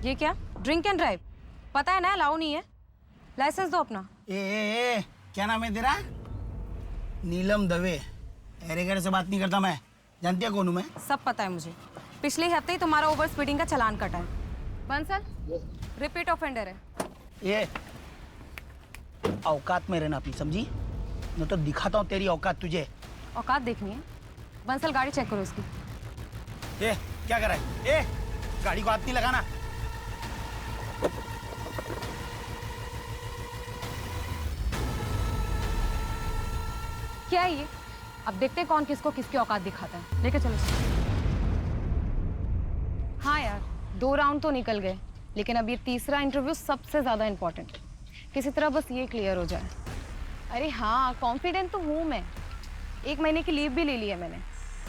ये क्या? Drink and drive? पता है ना अलाउ नहीं है। लाइसेंस दो अपना। ए, क्या नाम है तेरा? नीलम दवे। अरे घर से बात नहीं करता मैं। जानती है कौन हूँ मैं? सब पता है मुझे। पिछले हफ्ते ही तुम्हारा ओवर स्पीडिंग का चालान कटा है। बंसल रिपीट ऑफेंडर है। ये औकात में रहना अपनी, समझी? मैं तो दिखाता हूँ तेरी औकात तुझे। औकात देखनी है? बंसल गाड़ी चेक करो इसकी। ये क्या कर रहा है? ए, गाड़ी को हाथ नहीं लगाना। क्या है ये? अब देखते हैं कौन किसको किसकी औकात दिखाता है। लेके चलो। हाँ यार, 2 राउंड तो निकल गए, लेकिन अब ये तीसरा इंटरव्यू सबसे ज्यादा इम्पोर्टेंट। किसी तरह बस ये क्लियर हो जाए। अरे हाँ, कॉन्फिडेंट तो हूँ मैं। 1 महीने की लीव भी ले ली है मैंने।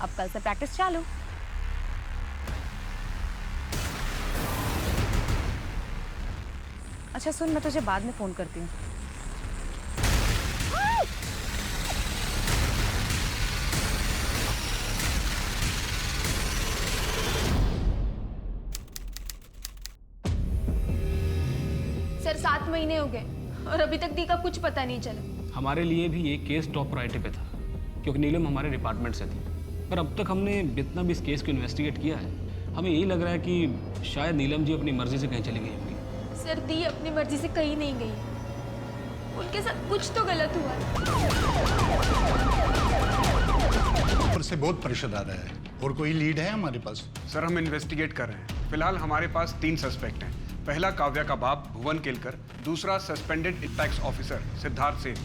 अब कल से प्रैक्टिस चालू। अच्छा सुन, मैं तुझे बाद में फोन करती हूँ। सर 7 महीने हो गए और अभी तक दी का कुछ पता नहीं चला। हमारे लिए भी ये केस टॉप प्रायोरिटी पे था, क्योंकि नीलम हमारे डिपार्टमेंट से थी। पर अब तक हमने जितना भी इस केस को इन्वेस्टिगेट किया है, हमें यही लग रहा है कि शायद नीलम जी अपनी मर्जी से कहीं चली गई होंगी। सर दी अपनी मर्जी से कहीं नहीं गई। उनके साथ कुछ तो गलत हुआ है। ऊपर से बहुत प्रेशर आ रहा है। और कोई लीड है हमारे पास? सर हम इन्वेस्टिगेट कर रहे हैं। फिलहाल हमारे पास 3 सस्पेक्ट हैं। पहला काव्या का बाप भुवन केलकर, दूसरा suspended tax officer Siddharth Sen,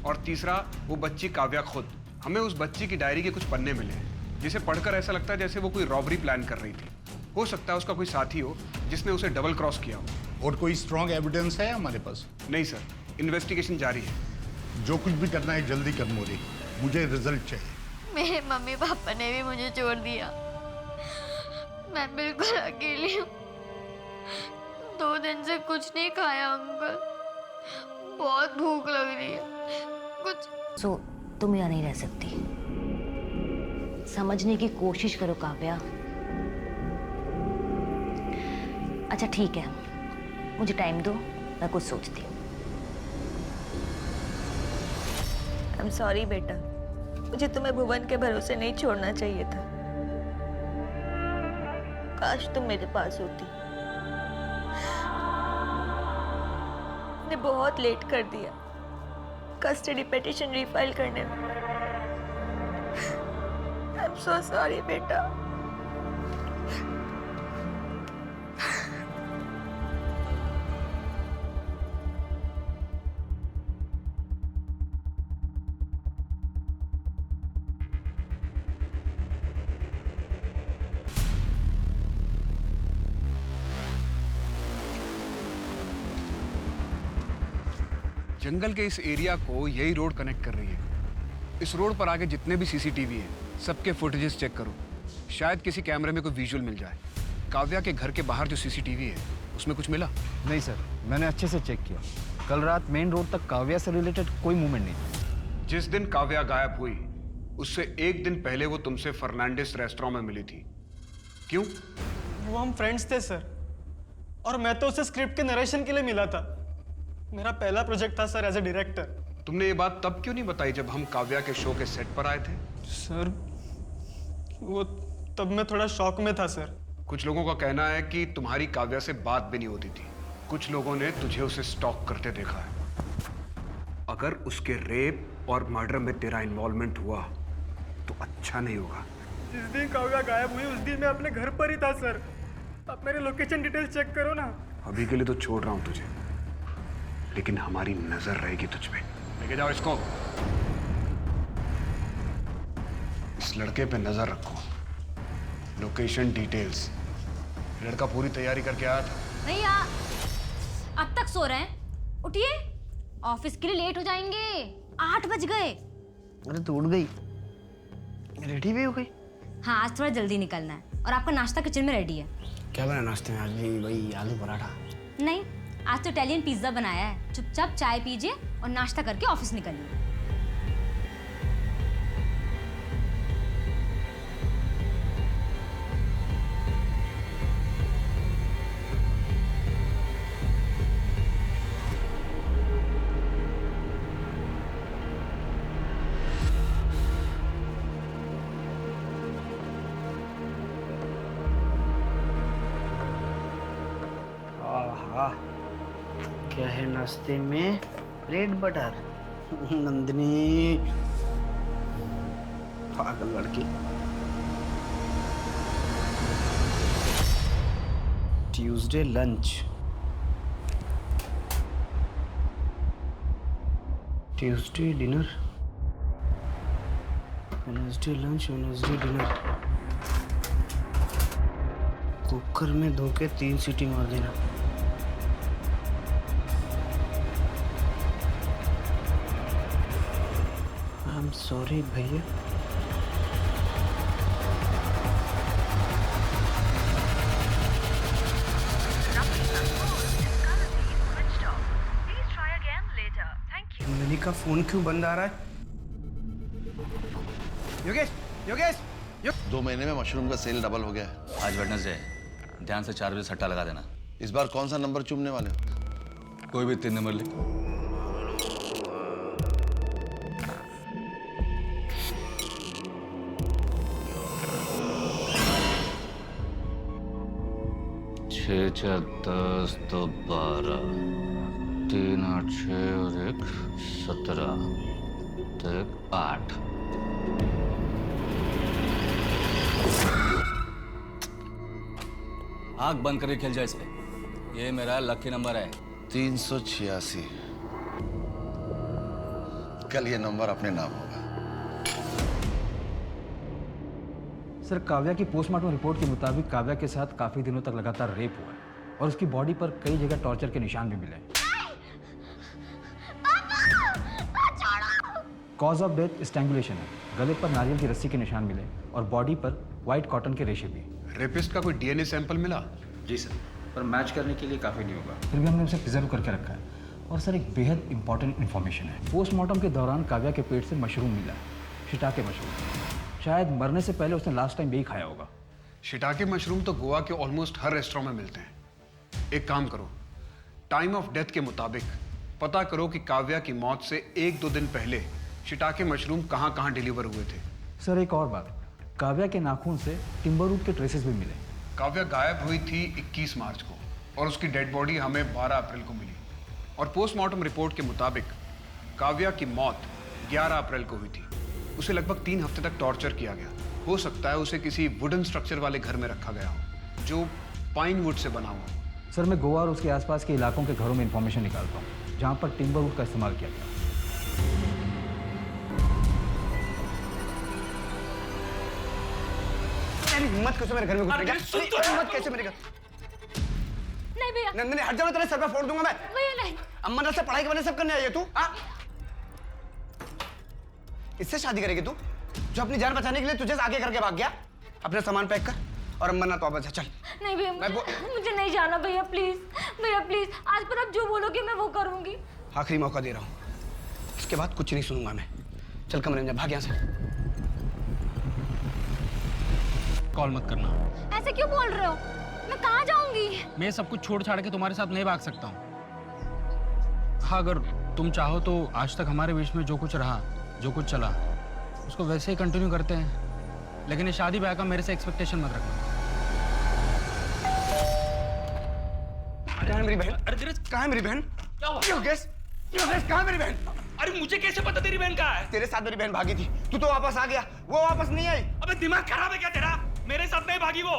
और तीसरा वो बच्ची काव्या खुद। हमें उस बच्ची की डायरी के कुछ पन्ने मिले हैं, जिसे पढ़कर ऐसा लगता है जैसे वो कोई रॉबरी प्लान कर रही थी। हो सकता है उसका कोई साथी हो जिसने उसे डबल क्रॉस किया हो। और कोई स्ट्रॉन्ग एविडेंस है हमारे पास? नहीं सर, इन्वेस्टिगेशन जारी है। जो कुछ भी करना है जल्दी कर मोरी, मुझे रिजल्ट चाहिए। मेरे मम्मी पापा ने भी मुझे छोड़ दिया। मैं बिल्कुल अकेली हूँ। 2 दिन से कुछ नहीं खाया अंकल। बहुत भूख लग रही है। कुछ सो तुम यहाँ नहीं रह सकती। समझने की कोशिश करो काव्या। अच्छा ठीक है, मुझे टाइम दो, मैं कुछ सोचती हूँ। आई एम सॉरी बेटा, मुझे तुम्हें भुवन के भरोसे नहीं छोड़ना चाहिए था। काश तुम मेरे पास होती। ने बहुत लेट कर दिया कस्टडी पिटीशन रीफाइल करने में। आई एम सो सॉरी बेटा। जंगल के इस एरिया को यही रोड कनेक्ट कर रही है। इस रोड पर आगे जितने भी सीसीटीवी हैं, सबके फुटेजेस चेक करो। शायद किसी कैमरे में कोई विजुअल मिल जाए। काव्या के घर के बाहर जो सीसीटीवी है, उसमें कुछ मिला? नहीं सर, मैंने अच्छे से चेक किया। कल रात मेन रोड तक काव्या से रिलेटेड कोई मूवमेंट नहीं था। जिस दिन काव्या गायब हुई, उससे 1 दिन पहले वो तुमसे फर्नांडिस रेस्टोरेंट में मिली थी। क्यों? वो हम फ्रेंड्स थे सर, और मैं तो उसे स्क्रिप्ट के नरेशन के लिए मिला था। मेरा पहला प्रोजेक्ट था सर एज ए डायरेक्टर। तुमने ये बात तब क्यों नहीं बताई जब हम काव्या के शो के सेट पर आए थे? सर वो तब मैं थोड़ा शॉक में था सर। कुछ लोगों का कहना है कि तुम्हारी काव्या से बात भी नहीं होती थी। कुछ लोगों ने तुझे उसे स्टॉक करते देखा है। अगर उसके रेप और मर्डर में तेरा इन्वॉल्वमेंट हुआ तो अच्छा नहीं होगा। जिस दिन काव्या गायब हुई उस दिन मैं अपने घर पर ही था सर। आप मेरे लोकेशन डिटेल्स चेक करो ना। अभी के लिए तो छोड़ रहा हूं तुझे, लेकिन हमारी नजर रहेगी तुझ पे। लेके जाओ इसको। इस लड़के पे नजर रखो। Location details. लड़का पूरी तैयारी करके आया था। नहीं यार, अब तक सो रहे हैं? उठिए, ऑफिस के लिए लेट हो जाएंगे। 8 बज गए। अरे तो उठ गई, रेडी भी हो गई? हाँ, आज थोड़ा जल्दी निकलना है। और आपका नाश्ता किचन में रेडी है। क्या बना नाश्ते में आज? भी वही आलू पराठा? नहीं, आज तो इटालियन पिज्जा बनाया है। चुपचाप चाय पीजिए और नाश्ता करके ऑफिस निकलिए। वाह, क्या है नाश्ते में? Bread butter. नंदिनी, पागल लड़की। Tuesday lunch, Tuesday dinner, Wednesday lunch, Wednesday dinner. Cooker में धो के 3 सीटी मार देना। आई एम सॉरी भैया। नंदिनी का फोन क्यों बंद आ रहा है? योगेश, योगेश, 2 महीने में मशरूम का सेल डबल हो गया है। आज वेडनेसडे है, ध्यान से 4 बजे सट्टा लगा देना। इस बार कौन सा नंबर चूमने वाले हो? कोई भी 3 नंबर ले। छः 10 तो 12, 3 8 6 और 1 17 तो 1 8। आंख बंद करके खेल जाए इस पे। ये मेरा लकी नंबर है 386। कल ये नंबर अपने नाम होगा। सर, काव्या की पोस्टमार्टम रिपोर्ट के मुताबिक काव्या के साथ काफी दिनों तक लगातार रेप हुआ है और उसकी बॉडी पर कई जगह टॉर्चर के निशान भी मिले। कॉज ऑफ डेथ स्ट्रैंगुलेशन है। गले पर नारियल की रस्सी के निशान मिले और बॉडी पर व्हाइट कॉटन के रेशे भी। रेपिस्ट का कोई डीएनए सैंपल मिला? जी सर, पर मैच करने के लिए काफ़ी नहीं होगा। फिर भी हमने उसे प्रिजर्व करके रखा है। और सर, एक बेहद इंपॉर्टेंट इन्फॉर्मेशन है। पोस्टमार्टम के दौरान काव्या के पेट से मशरूम मिला है, शिटाके मशरूम। शायद मरने से पहले उसने लास्ट टाइम यही खाया होगा। शिटाके मशरूम तो गोवा के ऑलमोस्ट हर रेस्टोरेंट में मिलते हैं। एक काम करो, टाइम ऑफ डेथ के मुताबिक पता करो कि काव्या की मौत से 1-2 दिन पहले शिटाके मशरूम कहाँ कहाँ डिलीवर हुए थे। सर, एक और बात, काव्या के नाखून से टिम्बर रूट के ट्रेसेस भी मिले। काव्या गायब हुई थी 21 मार्च को और उसकी डेड बॉडी हमें 12 अप्रैल को मिली। और पोस्टमार्टम रिपोर्ट के मुताबिक काव्या की मौत 11 अप्रैल को हुई थी। उसे लगभग 3 हफ्ते तक टॉर्चर किया गया। हो सकता है उसे किसी वुडन स्ट्रक्चर वाले घर में रखा गया हो जो पाइन वुड से बना हुआ हो। सर, मैं गोवा और उसके आसपास के इलाकों के घरों में इंफॉर्मेशन निकालता हूँ जहाँ पर टिम्बर वुड का इस्तेमाल किया गया। हिम्मत कैसे मेरे घर में घुस गया? हिम्मत कैसे मेरे घर? नहीं भैया। नंदिनी हट जाओ, तेरे सर पे फोड़ दूंगा मैं। भैया नहीं। अम्मा से पढ़ाई के वजह सब करने आई है तू? इससे शादी करेगी तू जो अपनी जान बचाने के लिए तुझे आगे करके भाग गया? अपना सामान पैक कर और अम्मा ना तो वापस चल। नहीं भैया, मुझे नहीं जाना भैया, प्लीज भैया प्लीज। आज पर आप जो बोलोगे मैं वो करूंगी। आखिरी मौका दे रहा हूँ, इसके बाद कुछ नहीं सुनूंगा मैं। चल कमरे में जा, भाग यहाँ से। कॉल मत करना। ऐसे क्यों बोल रहे हो? मैं कहाँ जाऊंगी? मैं सब कुछ छोड़ छाड़ के तुम्हारे साथ नहीं भाग सकता हूँ। हाँ, अगर तुम चाहो तो आज तक हमारे बीच में जो कुछ रहा, जो कुछ चला, उसको वैसे ही कंटिन्यू करते हैं। लेकिन ये शादी ब्याह का मेरे से एक्सपेक्टेशन मत रखना। कहाँ है मेरी बहन? अरे धीरज, कहाँ है मेरी बहन? क्या हुआ? योगेश, योगेश कहाँ है मेरी बहन? अरे मुझे कैसे पता तेरी बहन कहाँ है? तेरे साथ मेरी बहन भागी थी, तू तो वापस आ गया, वो वापस नहीं आई। अबे दिमाग खराब है क्या तेरा? मेरे साथ नहीं भागी वो।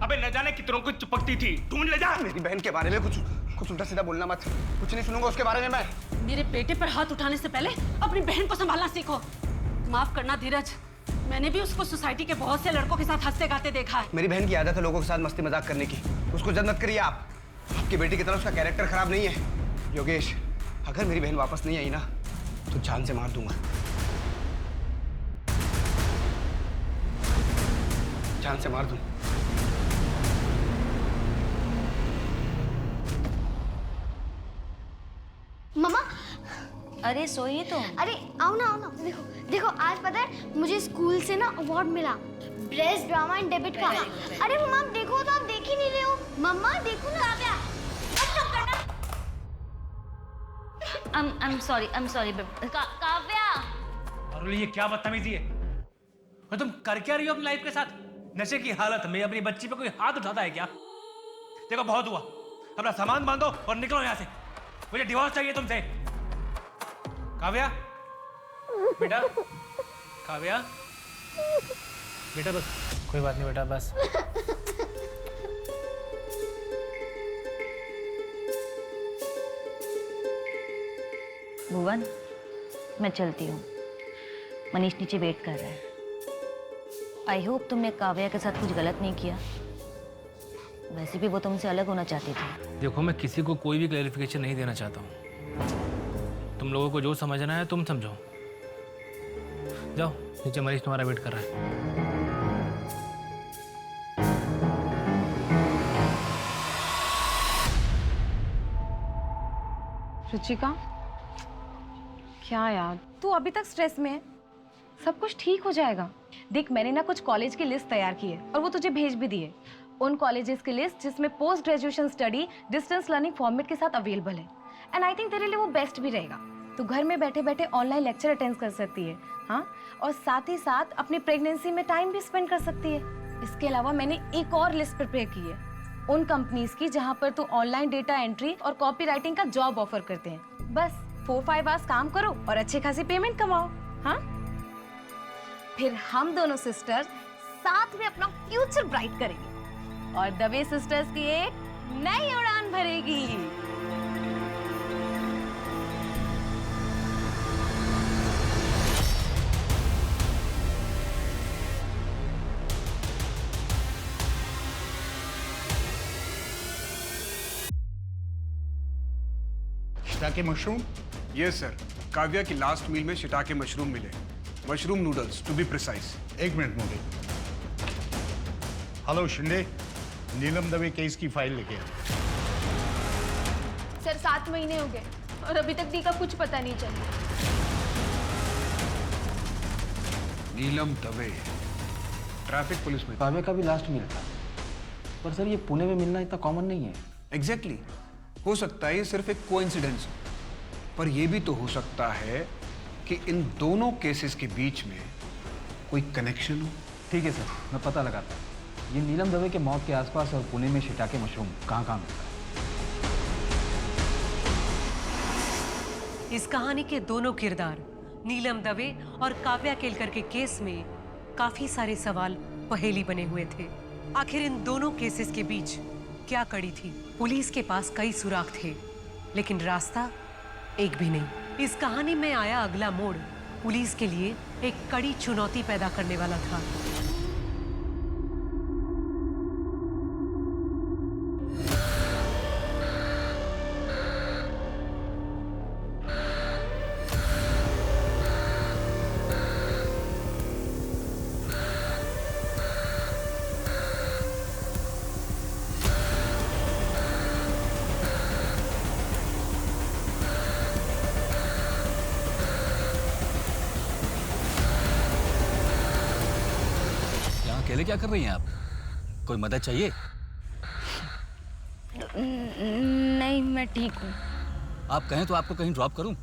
अबे न जाने कितनों को चिपकती थी। ढूंढ ले जा। मेरी बहन के बारे में कुछ उल्टा सीधा बोलना मत। कुछ नहीं सुनूंगा उसके बारे में मैं। मेरे बेटे पर हाथ उठाने से पहले अपनी बहन को संभालना सीखो। माफ करना धीरज, मैंने भी उसको सोसाइटी के बहुत से लड़कों के साथ हंसते गाते देखा है। मेरी बहन की आदत है लोगों के साथ मस्ती मजाक करने की, उसको जद मत करिए आप। आपकी बेटी की तरह उसका कैरेक्टर खराब नहीं है। योगेश, अगर मेरी बहन वापस नहीं आई ना तो जान से मार दूंगा, जान से मार दूं। मम्मा, अरे सोइए तो। अरे आओ ना देखो देखो, आज पता है मुझे स्कूल से ना अवार्ड मिला, बेस्ट ड्रामा एंड डेब्यूट का। अरे मम्मा आप देखो तो, आप देख ही नहीं रहे हो। मम्मा देखो ना। I'm sorry Kavya. अरे ये क्या बदतमीजी है? और तुम कर क्या रही हो अपनी लाइफ के साथ? नशे की हालत में अपनी बच्ची पे कोई हाथ उठाता है क्या? देखो बहुत हुआ, अपना सामान बांधो और निकलो यहाँ से। मुझे डिवोर्स चाहिए तुमसे। काव्या, बेटा, काव्या, बेटा बस, कोई बात नहीं बेटा, बस। भुवन, मैं चलती हूँ। मनीष नीचे वेट कर रहा है। आई होप तुमने काव्या के साथ कुछ गलत नहीं किया। वैसे भी वो तुमसे अलग होना चाहती थी। देखो, मैं किसी को कोई भी क्लैरिफिकेशन नहीं देना चाहता हूँ। तुम लोगों को जो समझना है तुम समझो। जाओ नीचे, मरीज तुम्हारा वेट कर रहा है। रुचिका, क्या यार, तू अभी तक स्ट्रेस में है? सब कुछ ठीक हो जाएगा। देख, मैंने ना कुछ कॉलेज की लिस्ट तैयार की है और वो तुझे भेज भी दी है। उन कॉलेजेस की लिस्ट जिसमें post graduation study distance learning format के साथ अवेलेबल है। एंड आई थिंक तेरे लिए वो बेस्ट भी रहेगा। तू घर में बैठे बैठे ऑनलाइन लेक्चर अटेंड कर सकती है, हाँ, और साथ ही साथ अपनी प्रेगनेंसी में टाइम भी स्पेंड कर सकती है। इसके अलावा मैंने एक और लिस्ट प्रिपेयर की है उन कंपनीज की जहाँ पर तू ऑनलाइन डेटा एंट्री और कॉपी राइटिंग का जॉब ऑफर करते हैं। बस 4-5 आवर्स काम करो और अच्छी खासी पेमेंट कमाओ, हाँ। फिर हम दोनों सिस्टर्स साथ में अपना फ्यूचर ब्राइट करेंगे और दवे सिस्टर्स की एक नई उड़ान भरेगी। Shiitake mushroom? Yes sir, Kavya की लास्ट मील में शिटाके मशरूम मिले। Mushroom noodles to be precise. एक minute Modi. Hello Shinde, Neelam Dave case की फाइल लेके आ। सर 7 महीने हो गए और अभी तक डी का कुछ पता नहीं चला। नीलम दवे, ट्रैफिक पुलिस में। काव्या का भी लास्ट मील था, पर सर ये पुणे में मिलना इतना कॉमन नहीं है। एग्जैक्टली हो सकता है ये सिर्फ एक कोइंसिडेंस, पर यह भी तो हो सकता है कि इन दोनों केसेस के बीच में कोई कनेक्शन हो। ठीक है सर, मैं पता लगाता हूँ। ये नीलम दवे के मौत के आसपास और पुणे में शिटाके मशरूम कहाँ मिलता है। इस कहानी के दोनों किरदार नीलम दवे और काव्या केलकर के केस में काफी सारे सवाल पहेली बने हुए थे। आखिर इन दोनों केसेस के बीच क्या कड़ी थी? पुलिस के पास कई सुराग थे, लेकिन रास्ता एक भी नहीं। इस कहानी में आया अगला मोड़ पुलिस के लिए एक कड़ी चुनौती पैदा करने वाला था। अकेले क्या कर रही हैं आप? कोई मदद चाहिए? नहीं, मैं ठीक हूँ। आप कहें तो आपको कहीं ड्रॉप करूं?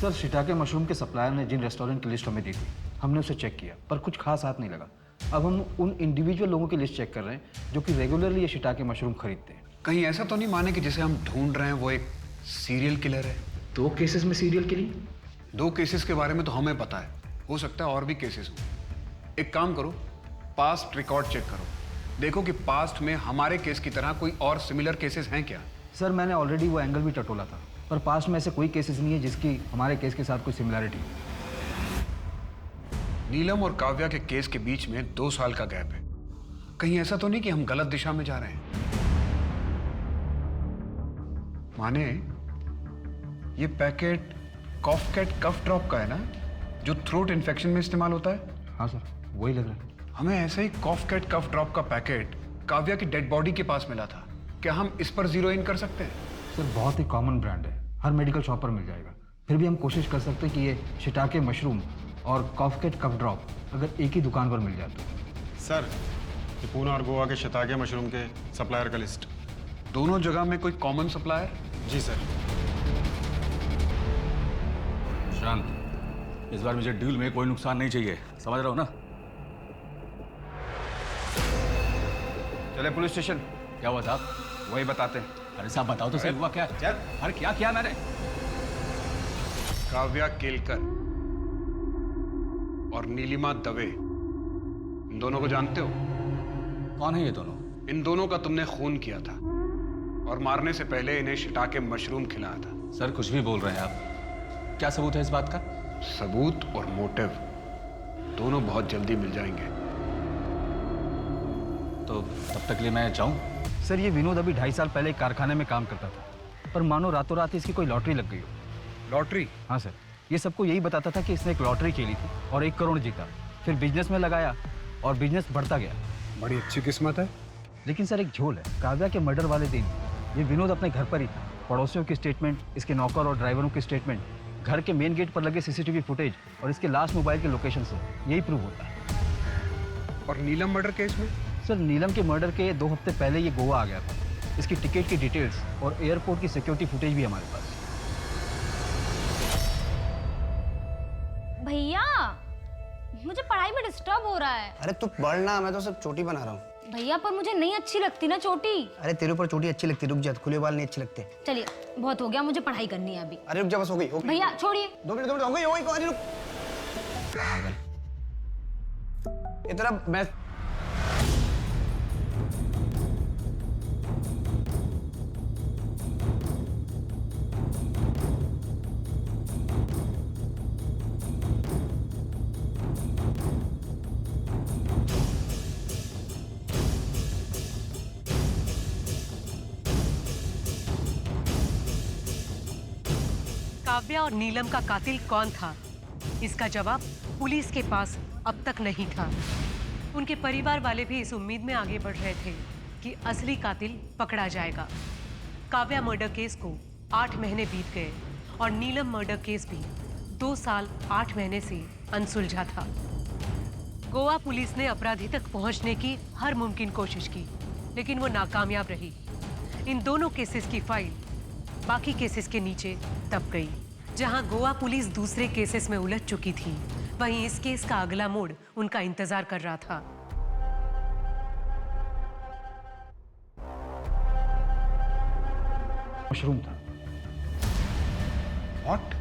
सर, शिटाके मशरूम के सप्लायर ने जिन रेस्टोरेंट की लिस्ट हमें दी थी, हमने उसे चेक किया, पर कुछ खास हाथ नहीं लगा। अब हम उन इंडिविजुअल लोगों की लिस्ट चेक कर रहे हैं जो कि रेगुलरली ये शिटाके मशरूम खरीदते हैं। कहीं ऐसा तो नहीं माने कि जिसे हम ढूंढ रहे हैं वो एक सीरियल किलर है? 2 केसेस में सीरियल किलिंग? 2 केसेस के बारे में तो हमें पता है, हो सकता है और भी केसेस हो। एक काम करो, पास्ट रिकॉर्ड चेक करो, देखो कि पास्ट में हमारे केस की तरह कोई और सिमिलर केसेस हैं क्या। सर, मैंने ऑलरेडी वो एंगल भी टटोला था, पर पास्ट में ऐसे कोई केसेस नहीं है जिसकी हमारे केस के साथ कोई सिमिलैरिटी हो। नीलम और काव्या के केस के बीच में 2 साल का गैप है। कहीं ऐसा तो नहीं कि हम गलत दिशा में जा रहे हैं? माने ये पैकेट कॉफकेट कफ ड्रॉप का है ना, जो थ्रोट इन्फेक्शन में इस्तेमाल होता है? हाँ सर, वही लग रहा है। हमें ऐसे ही कॉफकेट कफ ड्रॉप का पैकेट काव्या की डेड बॉडी के पास मिला था। क्या हम इस पर जीरो इन कर सकते हैं? सर, बहुत ही कॉमन ब्रांड है, हर मेडिकल शॉप पर मिल जाएगा। फिर भी हम कोशिश कर सकते हैं कि ये शिटाके मशरूम और कॉफकेट कफ ड्रॉप अगर एक ही दुकान पर मिल जाए तो। सर, ये पूना और गोवा के शिटाके मशरूम के सप्लायर का लिस्ट। दोनों जगह में कोई कॉमन सप्लायर? जी सर। शांत, इस बार मुझे डील में कोई नुकसान नहीं चाहिए, समझ रहा हो ना? चले पुलिस स्टेशन। क्या हुआ साहब? वही बताते हैं। अरे साहब बताओ तो सही, हुआ क्या? चल। अरे क्या किया मैंने? काव्या केलकर और नीलिमा दवे, इन दोनों को जानते हो? कौन है ये दोनों? इन दोनों का तुमने खून किया था और मारने से पहले इन्हें शिटाके मशरूम खिलाया था। सर कुछ भी बोल रहे हैं आप। क्या सबूत है इस बात का? सबूत और मोटिव दोनों बहुत जल्दी मिल जाएंगे। तो तब तक लिए मैं जाऊं? सर ये विनोद अभी 2.5 साल पहले एक कारखाने में काम करता था, पर मानो रातों रात इसकी कोई लॉटरी लग गई हो। लॉटरी? हाँ सर, ये सबको यही बताता था कि इसने एक लॉटरी खेली थी और 1 करोड़ जीता। फिर बिजनेस में लगाया और बिजनेस बढ़ता गया। बड़ी अच्छी किस्मत है। लेकिन सर एक झोल है। काव्या के मर्डर वाले दिन ये विनोद अपने घर पर ही था। पड़ोसियों की स्टेटमेंट, इसके नौकर और ड्राइवरों की स्टेटमेंट, घर के मेन गेट पर लगे सीसीटीवी फुटेज और इसके लास्ट मोबाइल के लोकेशन से यही प्रूव होता है। और नीलम मर्डर केस में? सर नीलम के मर्डर के 2 हफ्ते पहले ये गोवा आ गया था। इसकी टिकट की डिटेल्स और एयरपोर्ट की सिक्योरिटी फुटेज भी हमारे पास। भैया मुझे पढ़ाई में डिस्टर्ब हो रहा है। अरे तू पढ़ना, मैं तो सिर्फ चोटी बना रहा हूँ। भैया पर मुझे नहीं अच्छी लगती ना चोटी। अरे तेरे ऊपर चोटी अच्छी लगती, रुक जा, खुले बाल नहीं अच्छे लगते। चलिए बहुत हो गया, मुझे पढ़ाई करनी है अभी। अरे रुक जा, बस हो गई। भैया छोड़िए। 2 मिनट हो गई, अरे रुक। पागल। इतना मैं काव्या और नीलम का कातिल कौन था, इसका जवाब पुलिस के पास अब तक नहीं था। उनके परिवार वाले भी इस उम्मीद में आगे बढ़ रहे थे कि असली कातिल पकड़ा जाएगा। काव्या मर्डर केस को 8 महीने बीत गए और नीलम मर्डर केस भी 2 साल 8 महीने से अनसुलझा था। गोवा पुलिस ने अपराधी तक पहुंचने की हर मुमकिन कोशिश की, लेकिन वो नाकामयाब रही। इन दोनों केसेस की फाइल बाकी केसेस के नीचे दब गई। जहां गोवा पुलिस दूसरे केसेस में उलझ चुकी थी, वहीं इस केस का अगला मोड़ उनका इंतजार कर रहा था। मशरूम था। What?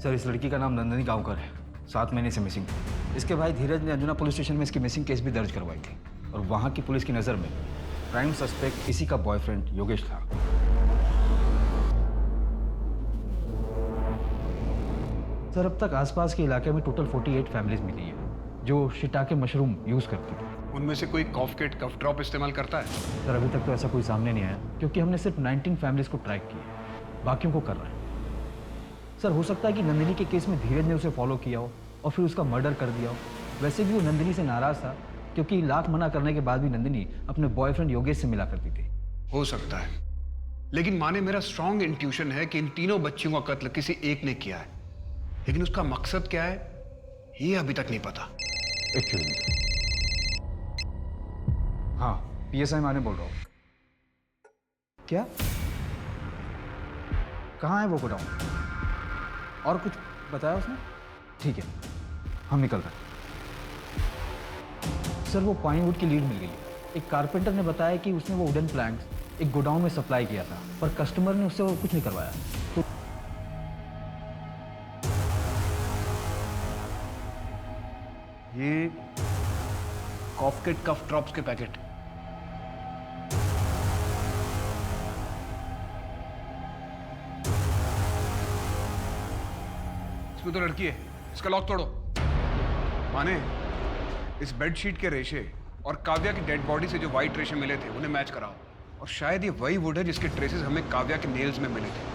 सर इस लड़की का नाम नंदिनी गांवकर है। 7 महीने से मिसिंग थी। इसके भाई धीरज ने अंजुना पुलिस स्टेशन में इसकी मिसिंग केस भी दर्ज करवाई थी और वहां की पुलिस की नजर में प्राइम सस्पेक्ट इसी का बॉयफ्रेंड योगेश था। सर अब तक आसपास के इलाके में टोटल 48 फैमिलीज मिली हैं जो शिटाके मशरूम यूज करती थी। उनमें से कोई कॉफकेट कफ ड्रॉप इस्तेमाल करता है? सर अभी तक तो ऐसा कोई सामने नहीं आया, क्योंकि हमने सिर्फ 19 फैमिलीज को ट्रैक किया, बाकियों को कर रहे हैं। सर हो सकता है कि नंदिनी के केस में धीरज ने उसे फॉलो किया हो और फिर उसका मर्डर कर दिया हो। वैसे भी वो नंदिनी से नाराज था, क्योंकि लाख मना करने के बाद भी नंदिनी अपने बॉयफ्रेंड योगेश से मिला करती थी। हो सकता है, लेकिन माने मेरा स्ट्रॉन्ग इंट्यूशन है कि इन तीनों बच्चियों का कत्ल किसी एक ने किया है, लेकिन उसका मकसद क्या है ये अभी तक नहीं पता। हाँ PSI माने बोल रहा हूँ। क्या? कहाँ है वो गोडाउन? और कुछ बताया उसने? ठीक है हम निकल रहे हैं। सर वो पाइनवुड की लीड मिल गई है। एक कारपेंटर ने बताया कि उसने वो वुडन प्लैंक्स एक गोडाउन में सप्लाई किया था, पर कस्टमर ने उससे वो कुछ नहीं करवाया। तो ये कॉफकेट कफ ड्रॉप्स के पैकेट। इसमें तो लड़की है, इसका लॉक तोड़ो। माने इस बेडशीट के रेशे और काव्या की डेड बॉडी से जो वाइट रेशे मिले थे उन्हें मैच कराओ, और शायद ये वही वुड है जिसके ट्रेसेस हमें काव्या के नेल्स में मिले थे।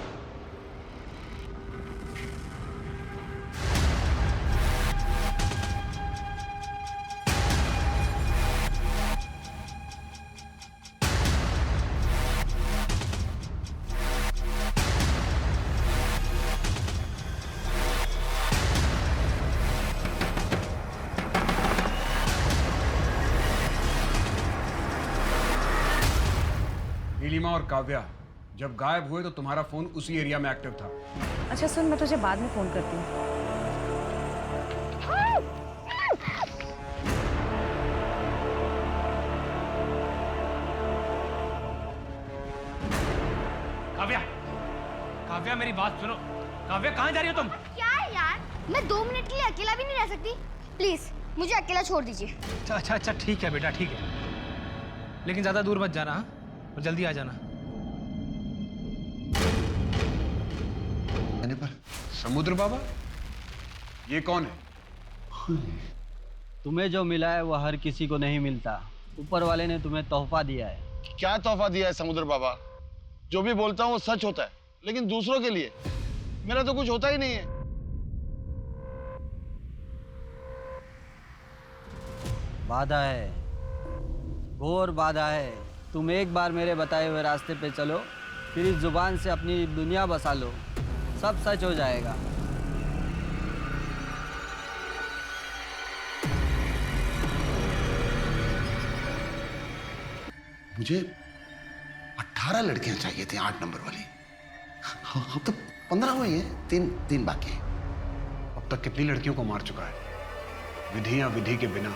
नीलिमा और काव्या जब गायब हुए तो तुम्हारा फोन उसी एरिया में एक्टिव था। अच्छा सुन, मैं तुझे बाद में फोन करती हूँ। काव्या मेरी बात सुनो। काव्या कहाँ जा रही हो तुम? क्या है यार, मैं 2 मिनट के लिए अकेला भी नहीं रह सकती। प्लीज मुझे अकेला छोड़ दीजिए। अच्छा ठीक है बेटा, ठीक है, लेकिन ज्यादा दूर मत जाना, हाँ? और जल्दी आ जाना। मैंने पर समुद्र बाबा, ये कौन है? तुम्हें जो मिला है वो हर किसी को नहीं मिलता। ऊपर वाले ने तुम्हें तोहफा दिया है। क्या तोहफा दिया है समुद्र बाबा? जो भी बोलता हूँ वो सच होता है, लेकिन दूसरों के लिए मेरा तो कुछ होता ही नहीं है। बाधा है, घोर बाधा है। तुम एक बार मेरे बताए हुए रास्ते पे चलो, फिर इस जुबान से अपनी दुनिया बसा लो, सब सच हो जाएगा। मुझे 18 लड़कियां चाहिए थी 8 नंबर वाली। अब तो 15 हुई हैं, तीन बाकी हैं। अब तक कितनी लड़कियों को मार चुका है? विधि या विधि के बिना?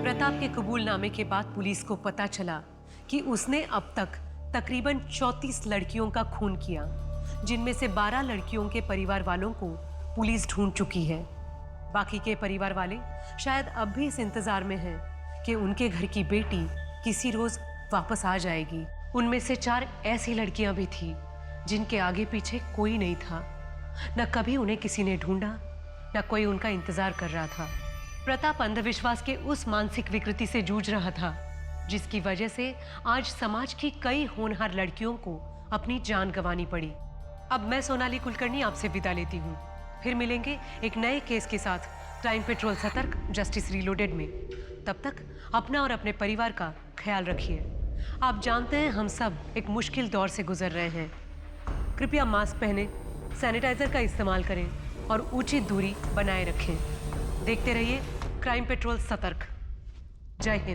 प्रताप के कबूलनामे के बाद पुलिस को पता चला कि उसने अब तक तकरीबन 34 लड़कियों का खून किया, जिनमें से 12 लड़कियों के परिवार वालों को पुलिस ढूंढ चुकी है। बाकी के परिवार वाले शायद अब भी इस इंतजार में हैं कि उनके घर की बेटी किसी रोज वापस आ जाएगी। उनमें से 4 ऐसी लड़कियां भी थी जिनके आगे पीछे कोई नहीं था। न कभी उन्हें किसी ने ढूंढा, न कोई उनका इंतजार कर रहा था। प्रताप अंधविश्वास के उस मानसिक विकृति से जूझ रहा था जिसकी वजह से आज समाज की कई होनहार लड़कियों को अपनी जान गंवानी पड़ी। अब मैं सोनाली कुलकर्णी आपसे विदा लेती हूँ। फिर मिलेंगे एक नए केस के साथ क्राइम पेट्रोल सतर्क जस्टिस रीलोडेड में। तब तक अपना और अपने परिवार का ख्याल रखिए। आप जानते हैं हम सब एक मुश्किल दौर से गुजर रहे हैं। कृपया मास्क पहनें, सैनिटाइजर का इस्तेमाल करें और उचित दूरी बनाए रखें। देखते रहिए क्राइम पेट्रोल सतर्क। जय हिंद।